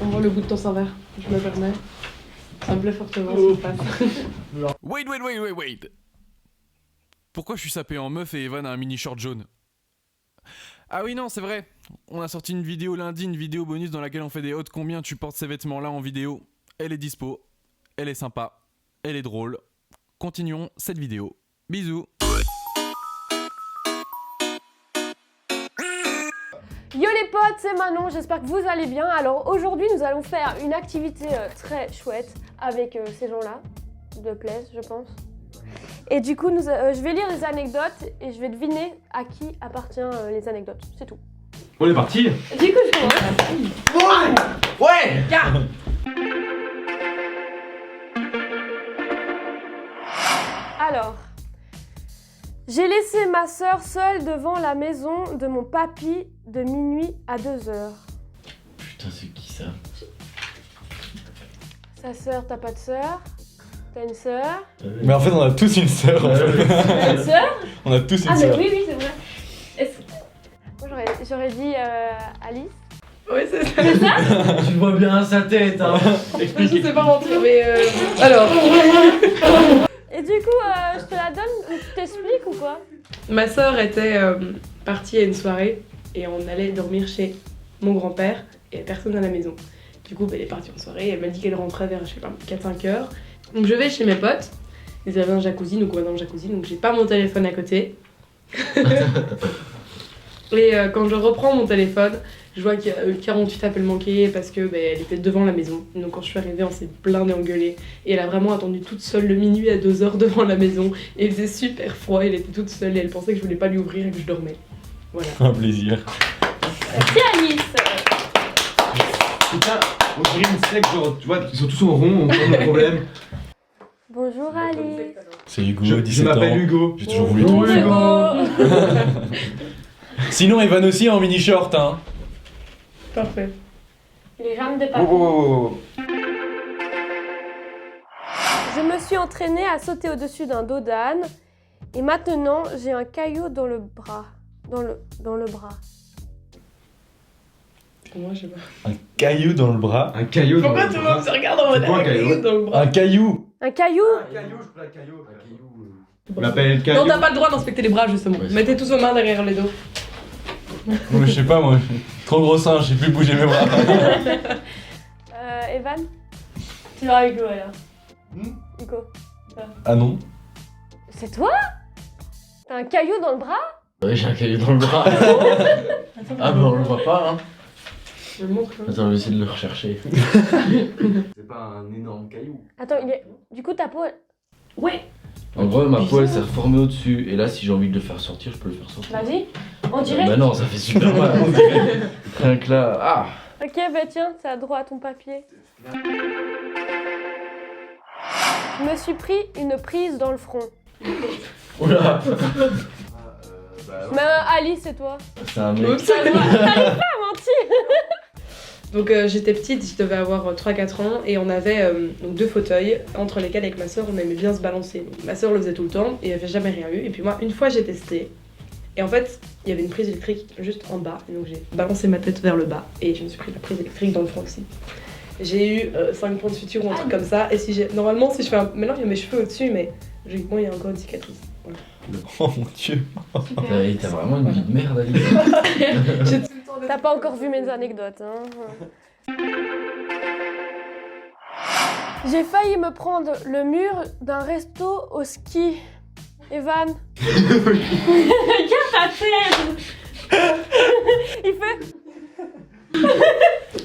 envoie le bout de ton sein vert, je me permets. Ça me plaît fortement, s'il te passe. Wait. Pourquoi je suis sapé en meuf et Evan a un mini short jaune? Ah oui non c'est vrai, on a sorti une vidéo lundi, une vidéo bonus dans laquelle on fait des hottes combien tu portes ces vêtements là en vidéo. Elle est dispo, elle est sympa, elle est drôle. Continuons cette vidéo. Bisous. Yo les potes, c'est Manon, j'espère que vous allez bien. Alors aujourd'hui nous allons faire une activité très chouette avec ces gens-là, de Plaise je pense. Et du coup je vais lire les anecdotes et je vais deviner à qui appartient les anecdotes, c'est tout. On est parti. Du coup je commence. Ouais. Alors, j'ai laissé ma sœur seule devant la maison de mon papy de minuit à 2h. Putain, c'est qui ça? Sa sœur, t'as pas de sœur? T'as une sœur? Mais en fait, on a tous une sœur. En fait. T'as une sœur? On a tous une Ah, mais sœur. oui, c'est vrai. Moi, j'aurais dit Alice. Oui, c'est ça. C'est ça? Tu vois bien sa tête, hein. Je sais pas mentir, mais alors. Et du coup, je te la donne, tu t'expliques ou quoi? Ma soeur était partie à une soirée et on allait dormir chez mon grand-père et personne à la maison. Du coup, elle est partie en soirée et elle m'a dit qu'elle rentrait vers, je sais pas, 4-5 heures. Donc je vais chez mes potes, ils avaient un jacuzzi, donc on va dans le jacuzzi, donc j'ai pas mon téléphone à côté. Et quand je reprends mon téléphone, je vois qu'il y a 48 appels manqués parce que elle était devant la maison. Donc quand je suis arrivée, on s'est blindé engueulé. Et elle a vraiment attendu toute seule le minuit à 2h devant la maison. Et il faisait super froid, elle était toute seule et elle pensait que je voulais pas lui ouvrir et que je dormais. Voilà. Un plaisir. Merci Alice. Putain, on dirait une secte, genre, tu vois, ils sont tous en rond, on prend le problème. Bonjour Alice. C'est Hugo, Je 17 ans. m'appelle Hugo. J'ai toujours voulu Bonjour trouver. Hugo. Sinon, Evan aussi en mini short, hein. Parfait. Les jambes de papy. Je me suis entraînée à sauter au-dessus d'un dos d'âne et maintenant j'ai un caillou dans le bras. Dans le bras. Pour moi, je sais pas. Un caillou dans le bras. Un caillou. dans Pourquoi le tout le bras. monde se regarde en mode C'est quoi un caillou dans le bras? Un caillou. Un caillou? Un caillou, je prends un caillou. On l'appelle caillou. Non, t'as pas le droit d'inspecter les bras justement. Ouais, c'est Mettez tous vos mains derrière les dos. Je sais pas, moi. Trop gros sein, je sais plus bouger mes bras. Evan? Tu vas Hugo alors. Hugo. Ah non. C'est toi? T'as un caillou dans le bras? Ouais, j'ai un caillou dans le bras. Ah, bah on le voit pas, hein. Je le montre. Hein. Attends, je vais essayer de le rechercher. C'est pas un énorme caillou. Attends, du coup ta peau... Ouais. En gros, ma peau elle s'est reformée au-dessus. Et là, si j'ai envie de le faire sortir, je peux le faire sortir. Vas-y. On dirait... Bah non, ça fait super mal. On dirait. Rien que là. Ah! Ok, bah tiens, c'est à droit à ton papier. Je me suis pris une prise dans le front. Oula! Mais Alice, c'est toi. C'est un mec. Oups. T'arrives pas à mentir. Donc j'étais petite, je devais avoir 3-4 ans et on avait donc 2 fauteuils entre lesquels avec ma soeur on aimait bien se balancer. Donc, ma soeur le faisait tout le temps et elle avait jamais rien eu. Et puis moi, une fois j'ai testé et en fait il y avait une prise électrique juste en bas. Et donc j'ai balancé ma tête vers le bas et je me suis pris la prise électrique dans le front aussi. J'ai eu 5 points de suture ou un truc comme ça. Et si j'ai normalement si je fais un... Maintenant il y a mes cheveux au-dessus mais logiquement il y a encore une cicatrice. Voilà. Oh mon dieu. T'as vraiment une vie de merde, Alice. J'ai tout le temps T'as pas encore vu mes anecdotes, hein. J'ai failli me prendre le mur d'un resto au ski. Evan. Regarde ta tête. Il fait...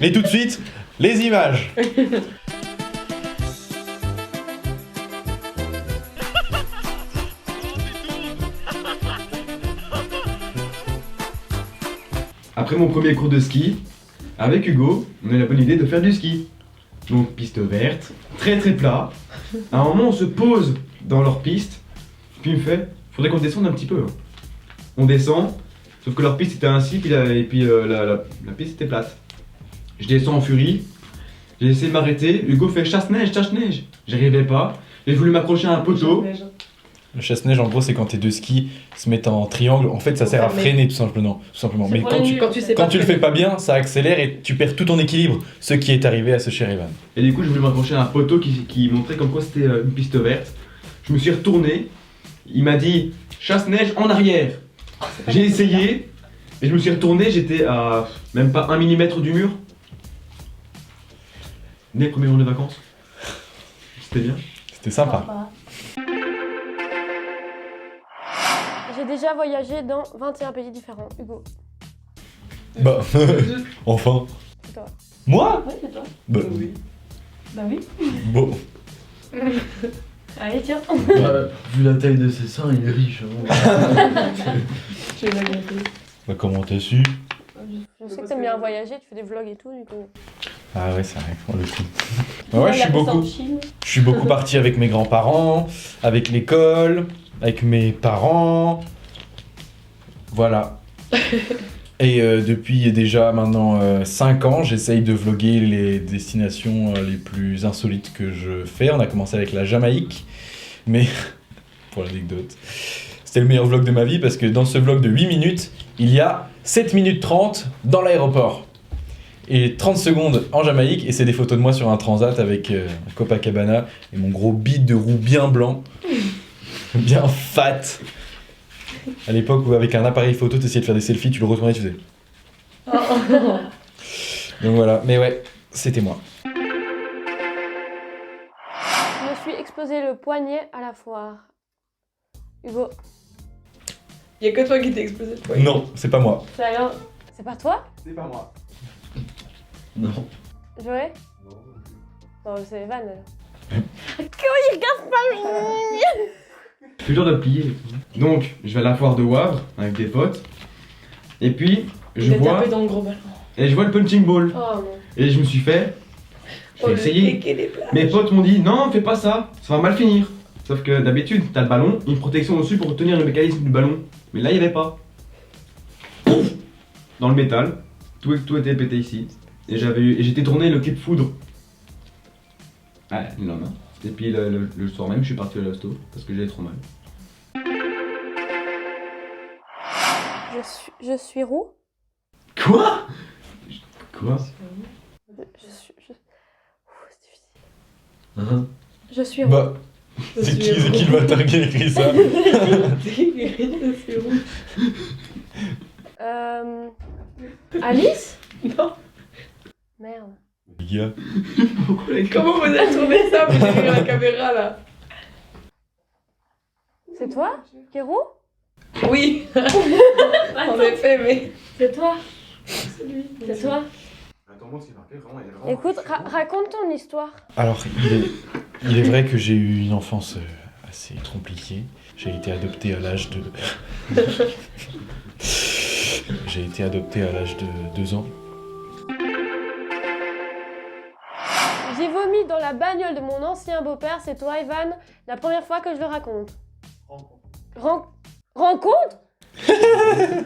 Et tout de suite, les images. Après mon premier cours de ski, avec Hugo, on a eu la bonne idée de faire du ski. Donc piste verte, très plat. À un moment on se pose dans leur piste, puis il me fait, faudrait qu'on descende un petit peu. Hein. On descend, sauf que leur piste était ainsi, puis la piste était plate. Je descends en furie, j'ai essayé de m'arrêter, Hugo fait chasse-neige. J'arrivais pas, j'ai voulu m'accrocher à un poteau. Le chasse-neige, en gros, c'est quand tes deux skis se mettent en triangle. En fait, ça sert à freiner tout simplement. Mais quand tu sais quand tu le fais freiner. pas bien, ça accélère et tu perds tout ton équilibre. Ce qui est arrivé à ce cher Evan. Et du coup, je voulais m'accrocher à un poteau qui montrait comme quoi c'était une piste verte. Je me suis retourné. Il m'a dit chasse-neige en arrière. J'ai essayé et je me suis retourné. J'étais à même pas 1 mm du mur. Dès le premier jour de vacances. C'était bien. C'était sympa. J'ai déjà voyagé dans 21 pays différents. Hugo, Bah, enfin. c'est toi. Moi Ouais, c'est toi. Bah, Oui. Bah oui. bon. Allez, tiens. Vu la taille de ses seins, il est riche. Je vais la gâter. Bah, comment t'as su? Je sais que t'aimes bien voyager, tu fais des vlogs et tout, du coup. Ah ouais, c'est vrai, pour le coup. Bah ouais, Il a fait ça en Chine. je suis beaucoup parti avec mes grands-parents, avec l'école, avec mes parents. Voilà. Et depuis déjà maintenant 5 ans, j'essaye de vlogger les destinations les plus insolites que je fais. On a commencé avec la Jamaïque, mais pour l'anecdote, c'était le meilleur vlog de ma vie parce que dans ce vlog de 8 minutes, il y a 7 minutes 30 dans l'aéroport. Et 30 secondes en Jamaïque, et c'est des photos de moi sur un transat avec un Copacabana et mon gros bide de roue bien blanc, bien fat. À l'époque où avec un appareil photo, tu essayais de faire des selfies, tu le retournais, tu faisais. Donc voilà, mais ouais, c'était moi. Je me suis explosé le poignet à la foire. Hugo, Il y a que toi qui t'es explosé le poignet. Non, c'est pas moi. c'est alors... C'est pas toi, C'est pas moi. Non. Joël? Non, c'est Evan alors. Comment il regarde pas lui? Toujours de plier. Donc, je vais à la foire de Wavre avec des potes. Et puis, je Il a vois. tapé dans le gros ballon. Et je vois le punching ball. Oh non. Et je me suis fait. Je vais le essayer. piqué des plages. Mes potes m'ont dit non, fais pas ça, ça va mal finir. Sauf que d'habitude, t'as le ballon, une protection dessus pour tenir le mécanisme du ballon. Mais là, il y avait pas. Pouf dans le métal, tout était pété ici. Et j'étais tourné le clip foudre. Ah, le lendemain. Et puis le soir même, je suis parti à l'hosto parce que j'avais trop mal. Je suis roux? Quoi? Quoi? Je suis... Ouh, c'est difficile. Hein? Je suis roux. Bah, c'est qui le bâtard qui a écrit ça? Je suis rouge. Alice? Non. Merde. Les gars. Comment vous avez tourné ça? Vous avez la caméra là. C'est toi qui es roux? Oui. En effet, mais. C'est toi? C'est toi? Attends-moi, c'est marqué vraiment, il est vraiment. Écoute, raconte ton histoire. Alors, il est vrai que j'ai eu une enfance assez compliquée. J'ai été adopté à l'âge de... J'ai été adopté à l'âge de 2 ans. J'ai vomi dans la bagnole de mon ancien beau-père, c'est toi, Evan, la première fois que je le raconte. Rencontre?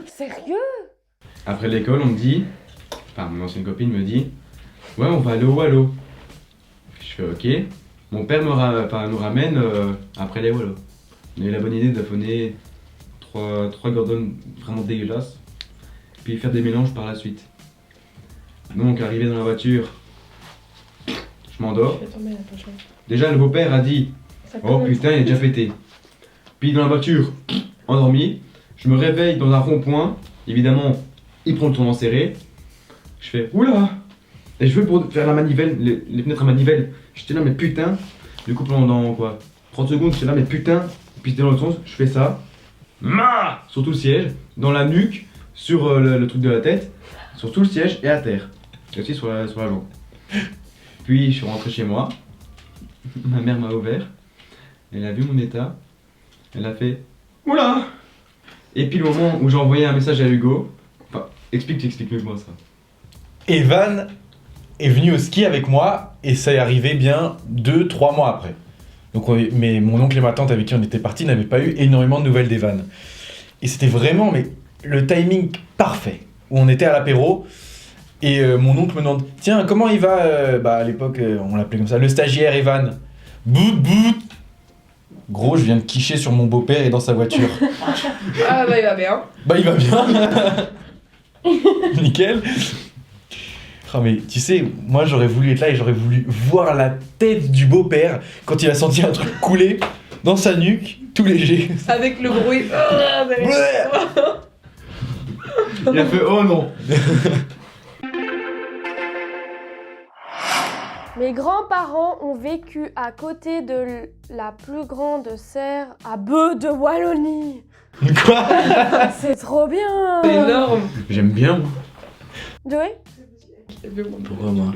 Sérieux? Après l'école, on me dit, enfin mon ancienne copine me dit, ouais, on va aller au Wallo. Je fais ok. Mon père nous ramène après les Wallo. On a eu la bonne idée d'affonner 3 Gordon vraiment dégueulasses, puis faire des mélanges par la suite. Donc, arrivé dans la voiture, je m'endors. Je vais tomber la prochaine. Déjà, le beau-père a dit, Ça oh commence. putain, il est déjà pété. Puis dans la voiture, endormi, je me réveille dans un rond-point. Évidemment, il prend le tournant serré. Je fais oula! Et je veux pour faire la manivelle, les fenêtres à manivelle. J'étais là, mais putain. Du coup, pendant quoi 30 secondes, j'étais là, mais putain. Puis c'était dans l'autre sens, je fais ça. Ma sur tout le siège, dans la nuque, sur le truc de la tête, sur tout le siège et à terre. Et aussi sur la jambe. Puis je suis rentré chez moi. Ma mère m'a ouvert. Elle a vu mon état. Elle a fait oula! Et puis le moment où j'ai envoyé un message à Hugo. Enfin, explique-moi ça. Evan est venu au ski avec moi et ça est arrivé bien 2-3 mois après. Donc mais mon oncle et ma tante avec qui on était partis n'avaient pas eu énormément de nouvelles d'Evan. Et c'était vraiment le timing parfait. Où on était à l'apéro et mon oncle me demande « Tiens, comment il va ?» à l'époque, on l'appelait comme ça, le stagiaire Evan. Bout, bout. Gros, je viens de quicher sur mon beau-père et dans sa voiture. Ah bah il va bien. Bah il va bien. Nickel. Ah mais tu sais, moi j'aurais voulu être là et j'aurais voulu voir la tête du beau-père quand il a senti un truc couler dans sa nuque, tout léger. Avec le bruit. Ah, derrière. Il a fait oh non. Mes grands-parents ont vécu à côté de la plus grande serre à bœufs de Wallonie. Quoi? C'est trop bien. C'est énorme. J'aime bien moi. Joey? Pourquoi moi?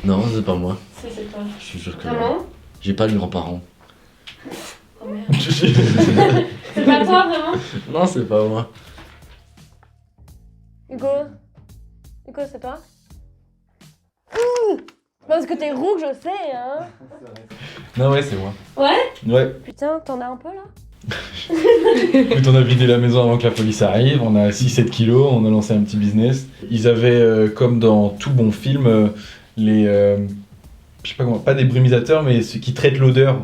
Non, c'est pas moi. C'est toi. Je suis sûr que Vraiment? j'ai pas de grands-parents. Oh merde. C'est pas toi vraiment? Non, c'est pas moi. Hugo? Hugo, c'est toi? Parce que t'es rouge, je sais, hein? Non ouais, c'est moi. Ouais? Ouais. Putain, t'en as un peu là? Écoute, on a vidé la maison avant que la police arrive, on a 6-7 kilos, on a lancé un petit business. Ils avaient, comme dans tout bon film, les... je sais pas comment, pas des brumisateurs, mais ceux qui traitent l'odeur.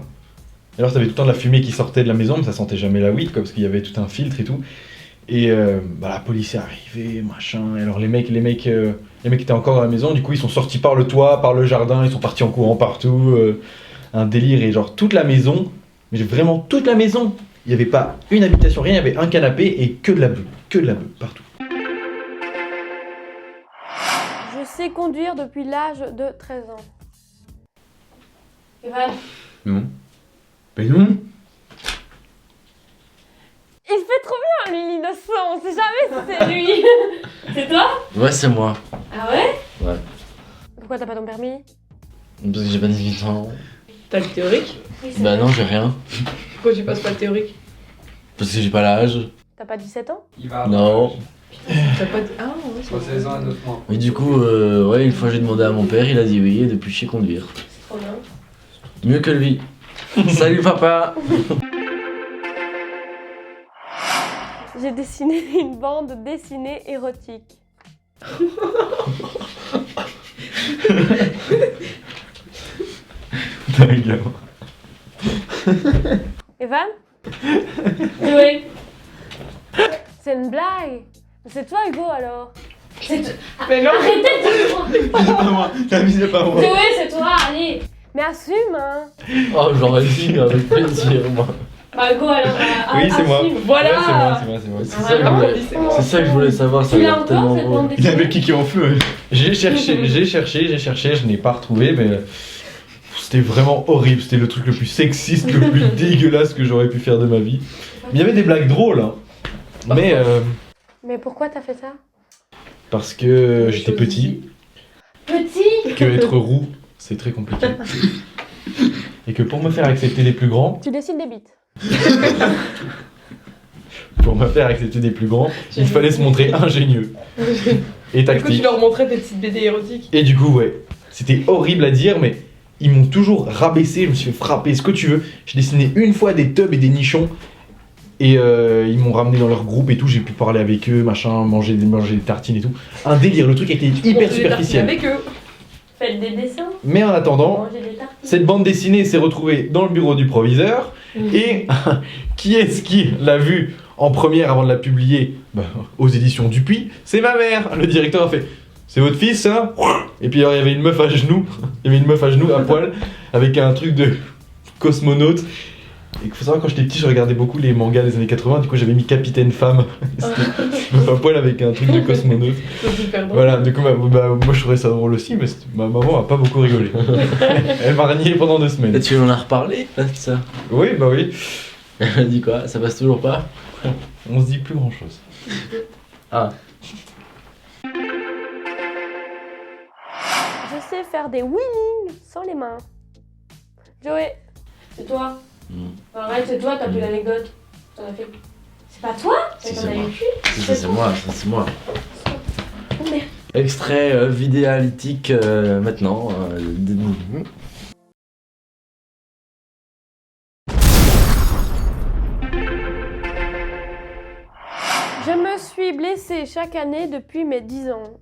Alors t'avais tout le temps de la fumée qui sortait de la maison, mais ça sentait jamais la weed, quoi, parce qu'il y avait tout un filtre et tout. Et la police est arrivée, machin, et alors les mecs étaient encore dans la maison, du coup ils sont sortis par le toit, par le jardin, ils sont partis en courant partout, un délire, et genre toute la maison, mais vraiment toute la maison, il n'y avait pas une habitation, rien, il y avait un canapé et que de la beuh, partout. Je sais conduire depuis l'âge de 13 ans. Evan? Non. Ben non. Il fait trop bien, lui, l'innocent. On sait jamais si c'est lui. C'est toi? Ouais, c'est moi. Ah ouais? Ouais. Pourquoi t'as pas ton permis? Parce que j'ai pas 18 ans. T'as le théorique? Bah non, j'ai rien. Pourquoi tu passes pas le théorique? Parce que j'ai pas l'âge. T'as pas 17 ans? Il va Non. T'as pas de... Ah ouais, Entre 16 ans et 9 mois. Mais du coup, ouais, une fois j'ai demandé à mon père, il a dit oui, et depuis je sais conduire. C'est trop bien. Mieux que lui. Salut papa. J'ai dessiné une bande dessinée érotique. Evan? Oui. C'est une blague. C'est toi Hugo alors? Mais non. Arrêtez de C'est pas moi. T'as vu, c'est pas moi. Oui, c'est toi, allez. Mais assume, hein. Oh, j'aurais dit avec plaisir, moi. Bah Hugo alors. Oui, c'est moi. Voilà. Ouais, c'est moi. C'est ça, que je voulais- c'est ça que je voulais savoir, ça a Tu l'as l'air encore tellement cette drôle. bande Il avait dessinée? le kiki en feu. J'ai cherché, je n'ai pas retrouvé, mais c'était vraiment horrible. C'était le truc le plus sexiste, le plus dégueulasse que j'aurais pu faire de ma vie. Mais il y avait des blagues drôles, hein. Mais Mais pourquoi t'as fait ça? parce que j'étais petit, Petit? que être roux, c'est très compliqué. Et que pour me faire accepter des plus grands, Tu dessines des bites. il fallait se montrer ingénieux et Du coup, tu tactique. leur montrais des petites BD érotiques. Et du coup, ouais, c'était horrible à dire, mais ils m'ont toujours rabaissé, je me suis fait frapper, ce que tu veux. J'ai dessiné une fois des tubs et des nichons, et ils m'ont ramené dans leur groupe et tout, j'ai pu parler avec eux, machin, manger des tartines et tout. Un délire, le truc était hyper On faisait des tartines superficiel. avec eux. Faites des dessins. Mais en attendant, Mangez des tartines. cette bande dessinée s'est retrouvée dans le bureau du proviseur, et qui est-ce qui l'a vue en première avant de la publier aux éditions Dupuis? C'est ma mère. Le directeur a fait: c'est votre fils, ça? Et puis alors, il y avait une meuf à genoux, à poil, avec un truc de cosmonaute. Et il faut savoir, quand j'étais petit, je regardais beaucoup les mangas des années 80, du coup j'avais mis Capitaine Femme. C'était une meuf à poil avec un truc de cosmonaute. C'est super drôle. Voilà, du coup, moi je trouvais ça drôle aussi, mais ma maman a pas beaucoup rigolé. Elle m'a renié pendant 2 Et semaines. tu en as reparlé là, de ça? Oui, bah oui. Elle a dit quoi? Ça passe toujours pas? On se dit plus grand chose. Ah. Je sais faire des wheelings sans les mains. Joey, c'est toi. Arrête, c'est toi, t'as plus l'anecdote. T'en as fait. C'est pas toi? Si, T'en c'est as moi. eu plus. Ça c'est moi, ça c'est moi. Oh merde. Extrait vidéalytique maintenant. Je me suis blessée chaque année depuis mes 10 ans.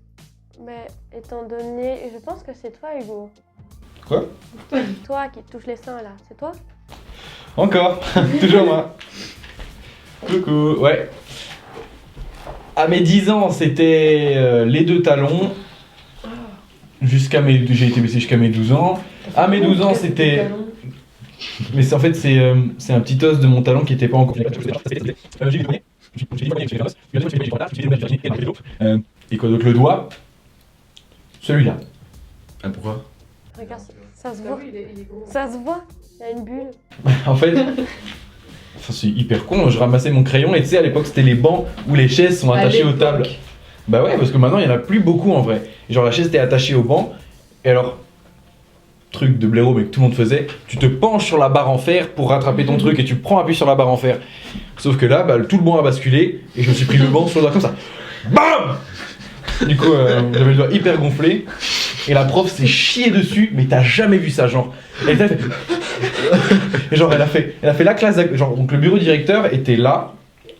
Mais étant donné, je pense que c'est toi Hugo. Quoi? Toi qui te touches les seins là, c'est toi? Encore, toujours moi. Coucou, ouais. À mes 10 ans, c'était les deux talons. J'ai été baissé jusqu'à mes 12 ans. À mes 12 ans, c'était. Mais en fait, c'est un petit os de mon talon qui était pas encore. Et quoi d'autre? Le doigt. Celui-là. Ah, pourquoi? Regarde, ça se voit. Ça se voit. Il y a une bulle. En fait, enfin, c'est hyper con. Je ramassais mon crayon et tu sais, à l'époque, c'était les bancs où les chaises sont attachées aux tables. Bah ouais, parce que maintenant, il y en a plus beaucoup en vrai. Genre, la chaise était attachée au banc. Et alors, truc de blaireau, mais que tout le monde faisait, tu te penches sur la barre en fer pour rattraper ton truc et tu prends appui sur la barre en fer. Sauf que là, bah, tout le banc a basculé et je me suis pris le banc sur le doigt comme ça. BAM! Du coup, j'avais le doigt hyper gonflé. Et la prof s'est chiée dessus, mais t'as jamais vu ça, genre. Elle a fait. Et genre, elle a fait la classe. Genre, donc le bureau directeur était là.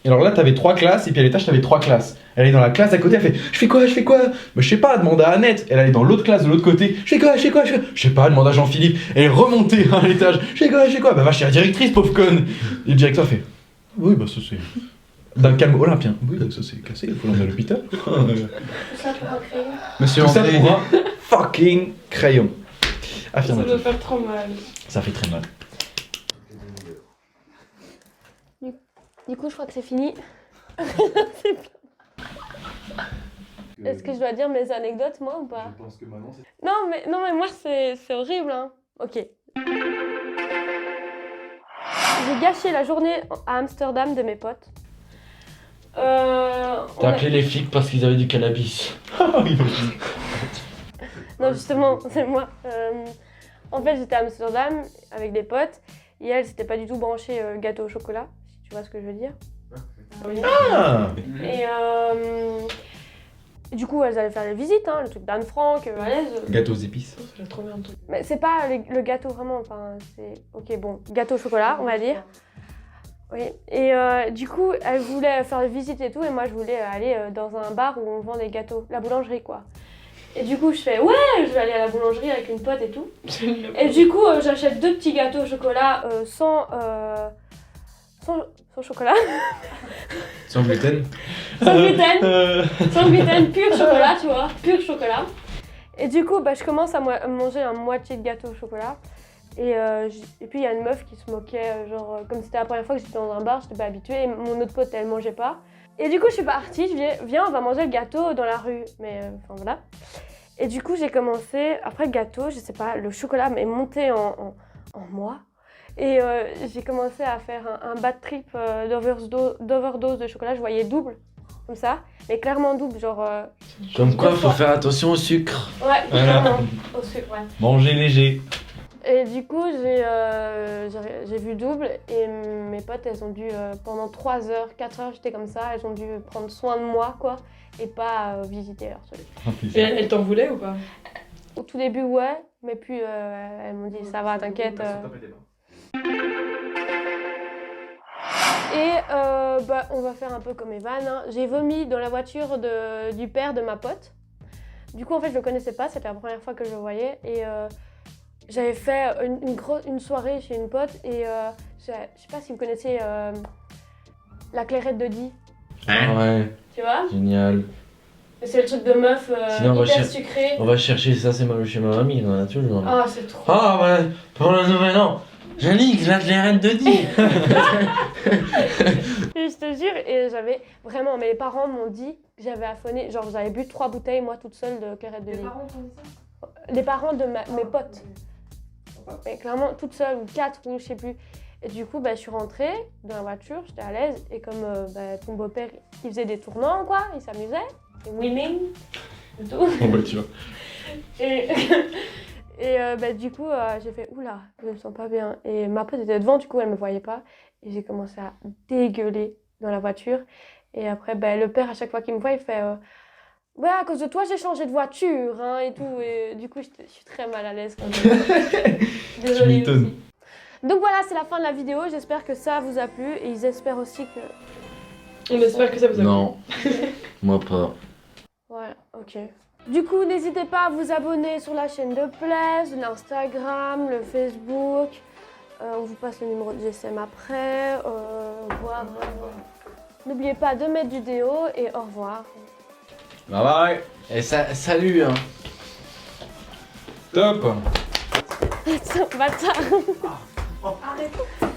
Et alors là, t'avais 3 classes, et puis à l'étage, t'avais 3 classes. Elle est dans la classe d'à côté, elle fait je fais quoi? Bah, je sais pas, demande à Annette. Elle allait dans l'autre classe de l'autre côté. Je fais quoi? Je sais pas, demande à Jean-Philippe. Elle est remontée à l'étage. Je fais quoi? Bah, va chez la directrice, pauvre conne. Et le directeur fait oui, bah, ça c'est. D'un calme olympien. Oui, ça c'est cassé, il faut l'emmener à l'hôpital. Tout ça pour un crayon. Monsieur Tout ça André. pour un fucking crayon. Ça Affirmatif. doit faire trop mal. Ça fait très mal. Du coup, je crois que c'est fini. Est-ce que je dois dire mes anecdotes, moi, ou pas? Je pense que maintenant c'est. Non, mais moi, c'est horrible, hein. Ok. J'ai gâché la journée à Amsterdam de mes potes. T'as appelé les flics parce qu'ils avaient du cannabis. Non, justement, c'est moi. En fait, j'étais à Amsterdam avec des potes. Et elles, c'était pas du tout branché gâteau au chocolat, si tu vois ce que je veux dire. Ah! Et du coup, elles allaient faire les visites, hein, le truc d'Anne Frank, à l'aise. Gâteau aux épices. Ça a trop bien le truc. Mais c'est pas le gâteau vraiment, enfin, c'est. Ok, bon, gâteau au chocolat, on va dire. Oui. Et du coup, elle voulait faire des visites et tout, et moi je voulais aller dans un bar où on vend des gâteaux, la boulangerie quoi. Et du coup, je fais ouais, je vais aller à la boulangerie avec une pote et tout. Et du coup, j'achète 2 petits gâteaux au chocolat sans chocolat. Sans gluten. Sans gluten, pur chocolat, tu vois, pur chocolat. Et du coup, bah, je commence à manger un moitié de gâteau au chocolat. Et puis il y a une meuf qui se moquait, genre comme c'était la première fois que j'étais dans un bar, j'étais pas habituée, et mon autre pote elle mangeait pas. Et du coup je suis partie, je dis viens on va manger le gâteau dans la rue, mais enfin voilà. Et du coup j'ai commencé, après le gâteau, je sais pas, le chocolat m'est monté en moi. Et j'ai commencé à faire un bad trip d'overdose de chocolat, je voyais double, comme ça, mais clairement double, genre... Comme quoi, faut faire attention au sucre. Ouais, Voilà. clairement, au sucre, ouais. Manger léger. Et du coup, j'ai vu double et mes potes, elles ont dû, pendant 3 heures, 4 heures, j'étais comme ça, elles ont dû prendre soin de moi, quoi, et pas visiter leur truc. Et elle t'en voulait ou pas? Au tout début, ouais, mais puis elles m'ont dit, ça va, t'inquiète. Et bah, on va faire un peu comme Evan, hein. J'ai vomi dans la voiture du père de ma pote. Du coup, en fait, je le connaissais pas, c'était la première fois que je le voyais, et... j'avais fait une soirée chez une pote et je sais pas si vous connaissez la clairette de Die. Ouais, Tu vois? génial. C'est le truc de meuf Sinon, on va hyper cher- sucré. On va chercher ça, c'est mal chez ma mamie, on en a toujours. Ah, c'est trop. Ah ouais, pour le nouvel an, Jannick, la clairette de Die. Et je te jure, et j'avais vraiment, mes parents m'ont dit que j'avais affonné, genre j'avais bu 3 bouteilles moi toute seule de clairette de Die. t'ont dit ça? Les parents de mes potes. Mais clairement, toute seule, ou 4, ou je sais plus. Et du coup, bah, je suis rentrée dans la voiture, j'étais à l'aise. Et comme ton beau-père, il faisait des tournants, quoi, il s'amusait. Et winning, et tout. Bon bah tu vois. Et bah, du coup, j'ai fait oula, je me sens pas bien. Et ma pote était devant, du coup, elle me voyait pas. Et j'ai commencé à dégueuler dans la voiture. Et après, bah, le père, à chaque fois qu'il me voit, il fait ouais, à cause de toi, j'ai changé de voiture, hein, et tout. Et du coup, je suis très mal à l'aise quand même. Désolée Tu m'étonnes. aussi. Donc voilà, c'est la fin de la vidéo. J'espère que ça vous a plu. Et ils espèrent aussi que... On espère que ça vous a plu. Non, moi pas. Voilà, ok. Du coup, n'hésitez pas à vous abonner sur la chaîne de Blaise, l'Instagram, le Facebook. On vous passe le numéro de GSM après. Voilà. N'oubliez pas de mettre du déo et au revoir. Bye bye. Et salut hein. Top. Bâtard. Arrête.